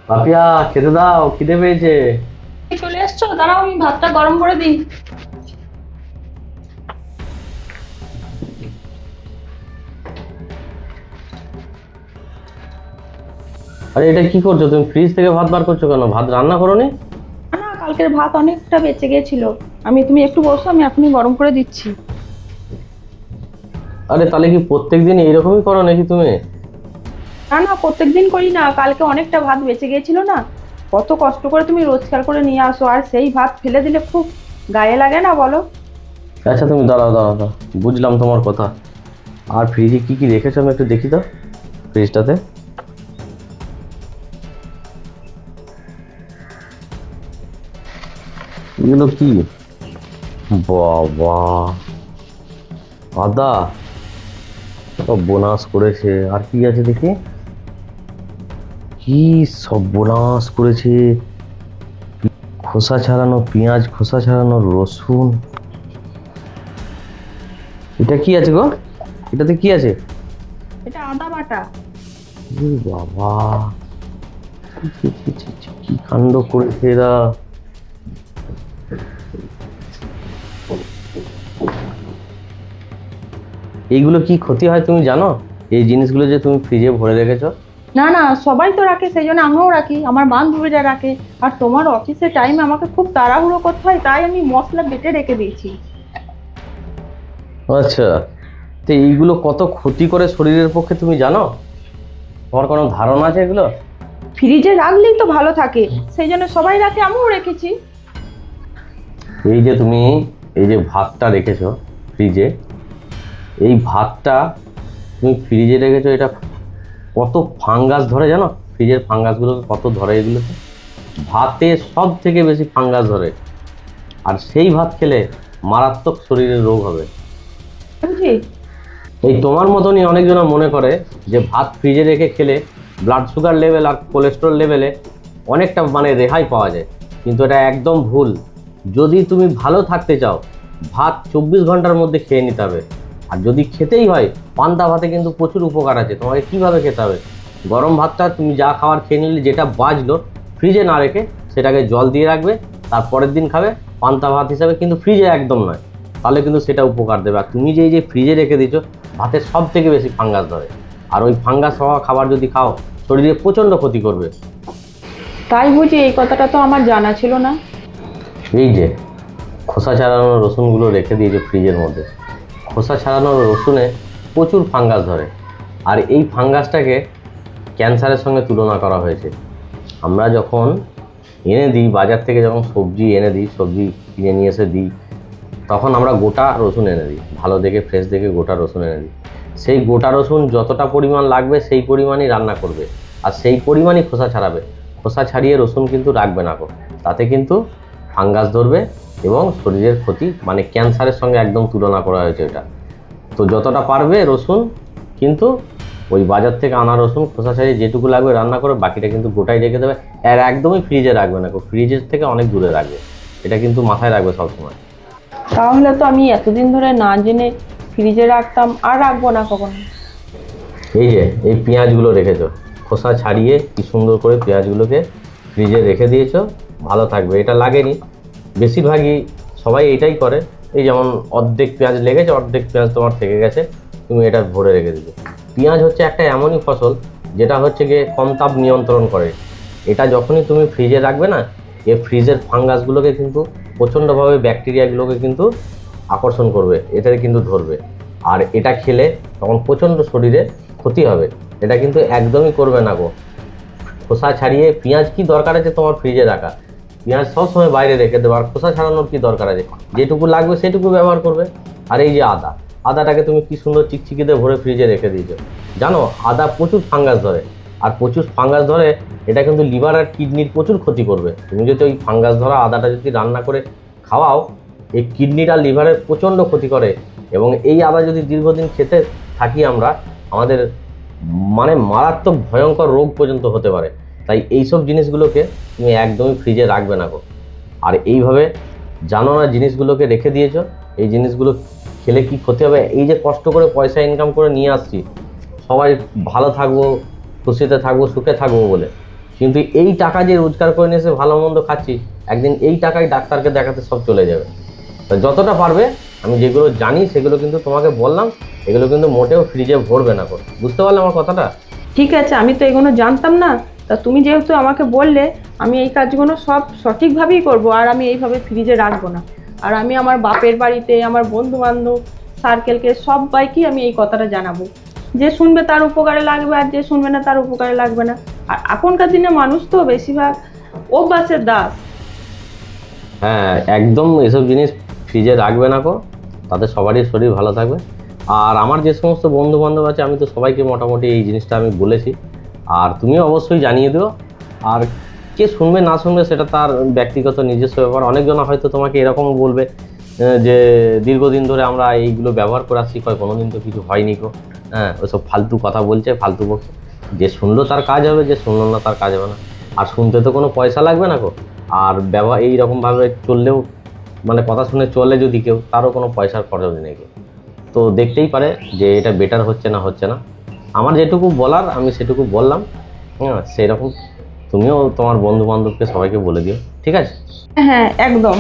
পাপিয়া, খেতে দাও, খিদে পেয়েছে। চলে এসছো, দাঁড়াও আমি ভাতটা গরম করে দিই। আরে এটা কি করছো তুমি? ফ্রিজ থেকে ভাত বার করছো কেন? ভাত রান্না করোনি? না না, কালকের ভাত অনেকটা বেঁচে গিয়েছিল। তুমি একটু বসো, আমি এখনই গরম করে দিচ্ছি। আরে তাহলে কি প্রত্যেকদিন এইরকমই করো নাকি তুমি? না না, প্রত্যেকদিন করি না, কালকে অনেকটা ভাত বেঁচে গিয়েছিল না। কত কষ্ট করে তুমি রোজগার করে নিয়ে আসো, আর সেই ভাত ফেলে দিলে খুব গায়ে লাগে না বলো? আচ্ছা তুমি দাঁড়াও দাঁড়াও দাঁড়াও, বুঝলাম তোমার কথা। আর ফ্রিজে কি কি রেখেছো আমি একটু দেখি তো, ফ্রিজটাতে। এগুলো কি? বাবা, আদা, সব বোনাস করেছে। আর কি আছে দেখি, কি সব বোনাস করেছে। খোসা ছাড়ানো পেঁয়াজ, খোসা ছাড়ানো রসুন। এটা কি আছে গো? এটাতে কি আছে? এটা আদা বাটা। এ বাবা, ছি, ছি, ছি, ছি, ছি, কি কাণ্ড করেছে এরা। এইগুলো কি ক্ষতি হয় তুমি জানো? এই জিনিসগুলো যে তুমি ফ্রিজে ভরে রেখেছো। না না, সবাই তো রাখে, সেই জন্য আমিও রাখি, আমার বান্ধবীরা রাখে। আর তোমার অফিসের টাইমে আমাকে খুব তাড়াহুড়ো করতে হয়, তাই আমি মশলা বেটে রেখে দিয়েছি। আচ্ছা, তো এইগুলো কত ক্ষতি করে শরীরের পক্ষে তুমি জানো? তোমার কোনো ধারণা আছে এগুলো? ফ্রিজে রাখলেই তো ভালো থাকে, সেই জন্য সবাই রাখে, আমিও রেখেছি। এই যে তুমি, এই যে ভাতটা রেখেছো ফ্রিজে, এই ভাতটা তুমি ফ্রিজে রেখেছো, এটা কত ফাঙ্গাস ধরে জানো? ফ্রিজের ফাঙ্গাসগুলোকে কত ধরে এগুলোতে। ভাতে সব থেকে বেশি ফাঙ্গাস ধরে। আর সেই ভাত খেলে মারাত্মক শরীরে রোগ হবে। বুঝি। এই তোমার মতনই অনেকজন মনে করে যে ভাত ফ্রিজে রেখে খেলে ব্লাড সুগার লেভেল আর কোলেস্ট্রল লেভেলে অনেকটা মানে রেহাই পাওয়া যায়, কিন্তু এটা একদম ভুল। যদি তুমি ভালো থাকতে চাও, ভাত 24 ঘন্টার মধ্যে খেয়ে নিতে হবে। আর যদি খেতেই হয়, পান্তা ভাতে কিন্তু প্রচুর উপকার আছে। তোমাকে কিভাবে খেতে হবে? গরম ভাতটা তুমি যা খাবার খেয়ে নিলে, যেটা বাজলো, ফ্রিজে না রেখে সেটাকে জল দিয়ে রাখবে, তার পরের দিন খাবে পান্তা ভাত হিসাবে, কিন্তু ফ্রিজে একদম নয়। তাহলে কিন্তু সেটা উপকার দেবে। আর তুমি যে এই যে ফ্রিজে রেখে দিচ্ছ, ভাতের সব থেকে বেশি ফাঙ্গাস ধরে। আর ওই ফাঙ্গাস হওয়া খাবার যদি খাও, শরীরে প্রচণ্ড ক্ষতি করবে। তাই বুঝি, এই কথাটা তো আমার জানা ছিল না। এই যে খোসা ছাড়ানো রসুনগুলো রেখে দিয়েছে ফ্রিজের মধ্যে, খোসা ছাড়ানো রসুনে প্রচুর ফাঙ্গাস ধরে। আর এই ফাঙ্গাসটাকে ক্যান্সারের সঙ্গে তুলনা করা হয়েছে। আমরা যখন এনে দিই বাজার থেকে, যখন সবজি এনে দিই, সবজি কিনে নিয়ে এসে দিই, তখন আমরা গোটা রসুন এনে দিই, ভালো দেখে ফ্রেশ দেখে গোটা রসুন এনে দিই। সেই গোটা রসুন যতটা পরিমাণ লাগবে সেই পরিমাণই রান্না করবে, আর সেই পরিমাণই খোসা ছাড়াবে। খোসা ছাড়িয়ে রসুন কিন্তু রাখবে না, তাতে কিন্তু ফাঙ্গাস ধরবে এবং শরীরের ক্ষতি, মানে ক্যান্সারের সঙ্গে একদম তুলনা করা হয়েছে এটা। তো যতটা পারবে রসুন কিন্তু ওই বাজার থেকে আনা রসুন খোসা ছাড়িয়ে যেটুকু লাগবে রান্না করে, বাকিটা কিন্তু গোটাই রেখে দেবে। আর একদমই ফ্রিজে রাখবে না, ফ্রিজের থেকে অনেক দূরে রাখবে। এটা কিন্তু মাথায় রাখবে সবসময়। তাহলে তো আমি এতদিন ধরে না জেনে ফ্রিজে রাখতাম, আর রাখবো না কখনো। এই যে এই পেঁয়াজগুলো রেখেছো, খোসা ছাড়িয়ে কি সুন্দর করে পেঁয়াজগুলোকে ফ্রিজে রেখে দিয়েছো, ভালো থাকবে। এটা লাগেনি, বেশিরভাগই সবাই এটাই করে। এই যেমন অর্ধেক পেঁয়াজ লেগেছে, অর্ধেক পেঁয়াজ তোমার থেকে গেছে, তুমি এটা ভরে রেখে দিবে। পেঁয়াজ হচ্ছে একটা এমনই ফসল যেটা হচ্ছে গিয়ে কম তাপ নিয়ন্ত্রণ করে। এটা যখনই তুমি ফ্রিজে রাখবে না, এই ফ্রিজের ফাঙ্গাসগুলোকে কিন্তু প্রচণ্ডভাবে, ব্যাকটেরিয়াগুলোকে কিন্তু আকর্ষণ করবে, এটাকে কিন্তু ধরবে। আর এটা খেলে তখন প্রচণ্ড শরীরে ক্ষতি হবে। এটা কিন্তু একদমই করবে না গো। খোসা ছাড়িয়ে পেঁয়াজ কি দরকার আছে তোমার ফ্রিজে রাখা? পেঁয়াজ সবসময় বাইরে রেখে দেবো। আর খোসা ছাড়ানোর কি দরকার আছে? যেটুকু লাগবে সেটুকু ব্যবহার করবে। আর এই যে আদা, আদাটাকে তুমি কি সুন্দর চিকচিকিতে ভরে ফ্রিজে রেখে দিয়েছো। জানো আদা প্রচুর ফাঙ্গাস ধরে, আর প্রচুর ফাঙ্গাস ধরে। এটা কিন্তু লিভার আর কিডনির প্রচুর ক্ষতি করবে। তুমি যদি ওই ফাঙ্গাস ধরা আদাটা যদি রান্না করে খাওয়াও, এই কিডনির আর লিভারের প্রচণ্ড ক্ষতি করে। এবং এই আদা যদি দীর্ঘদিন খেতে থাকি আমরা, আমাদের মানে মারাত্মক ভয়ঙ্কর রোগ পর্যন্ত হতে পারে। তাই এইসব জিনিসগুলোকে তুমি একদমই ফ্রিজে রাখবে না গো। আর এইভাবে জানো না জিনিসগুলোকে রেখে দিয়েছো, এই জিনিসগুলো খেলে কি ক্ষতি হবে। এই যে কষ্ট করে পয়সা ইনকাম করে নিয়ে আসছি, সবাই ভালো থাকবো, খুশিতে থাকবো, সুখে থাকবো বলে, কিন্তু এই টাকা যে রোজগার করে নিয়ে এসে ভালো মন্দ খাচ্ছি, একদিন এই টাকায় ডাক্তারকে দেখাতে সব চলে যাবে। তো যতটা পারবে, আমি যেগুলো জানি সেগুলো কিন্তু তোমাকে বললাম, এগুলো কিন্তু মোটেও ফ্রিজে ভরবে না করে, বুঝতে পারলে আমার কথাটা? ঠিক আছে, আমি তো এগুলো জানতাম না, তা তুমি যেহেতু আমাকে বললে, আমি এই কাজগুলো সব সঠিকভাবেই করব, আর আমি এইভাবে ফ্রিজে রাখবো না। আর আমি আমার বাপের বাড়িতে, আমার বন্ধু বান্ধব সার্কেলকে সবাইকে আমি এই কথাটা জানাবো। যে শুনবে তার উপকারে লাগবে, আর যে শুনবে না তার উপকারে লাগবে না। আর এখনকার দিনে মানুষ তো বেশিরভাগ অভ্যাসের দাস। হ্যাঁ, একদম এসব জিনিস ফ্রিজে রাখবে না গো, তাদের সবারই শরীর ভালো থাকবে। আর আমার যে সমস্ত বন্ধু বান্ধব আছে, আমি তো সবাইকে মোটামুটি এই জিনিসটা আমি বলেছি, আর তুমিও অবশ্যই জানিয়ে দিও। আর কে শুনবে না শুনবে সেটা তার ব্যক্তিগত নিজস্ব ব্যাপার। অনেকজন হয়তো তোমাকে এরকমও বলবে যে দীর্ঘদিন ধরে আমরা এইগুলো ব্যবহার করে আসছি, কয় কোনোদিন তো কিছু হয়নি গো। হ্যাঁ, ওইসব ফালতু কথা বলছে, ফালতু বকছে। যে শুনলো তার কাজ হবে, যে শুনলো না তার কাজ হবে না। আর শুনতে তো কোনো পয়সা লাগবে না গো। আর ব্যবহার এইরকমভাবে চললেও, মানে কথা শুনে চলে যদি কেউ, তারও কোনো পয়সার খরচ নেই গো। তো দেখতেই পারে যে এটা বেটার হচ্ছে না হচ্ছে না। আমার যেটুকু বলার আমি সেটুকু বললাম। হ্যাঁ, সেরকম তুমিও তোমার বন্ধু বান্ধবকে সবাইকে বলে দিও, ঠিক আছে? হ্যাঁ, একদম।